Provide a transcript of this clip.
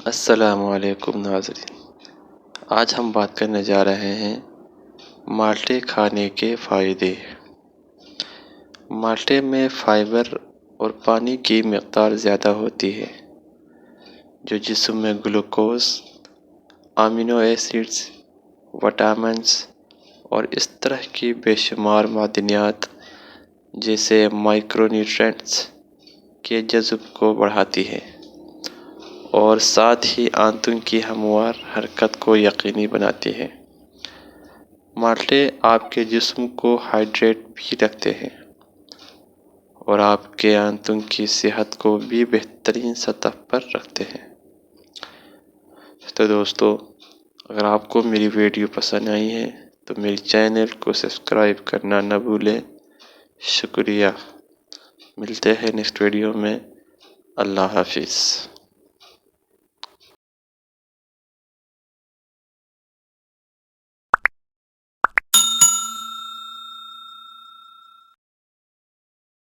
السلام علیکم ناظرین، آج ہم بات کرنے جا رہے ہیں مالٹے کھانے کے فائدے۔ مالٹے میں فائبر اور پانی کی مقدار زیادہ ہوتی ہے جو جسم میں گلوکوز، امینو ایسڈز، وٹامنز اور اس طرح کی بے شمار معدنیات جیسے مائکرو نیوٹرینٹس کے جذب کو بڑھاتی ہے اور ساتھ ہی آنتوں کی ہموار حرکت کو یقینی بناتی ہے۔ مالٹے آپ کے جسم کو ہائیڈریٹ بھی رکھتے ہیں اور آپ کے آنتوں کی صحت کو بھی بہترین سطح پر رکھتے ہیں۔ تو دوستو، اگر آپ کو میری ویڈیو پسند آئی ہے تو میری چینل کو سبسکرائب کرنا نہ بھولیں۔ شکریہ۔ ملتے ہیں نیکسٹ ویڈیو میں۔ اللہ حافظ۔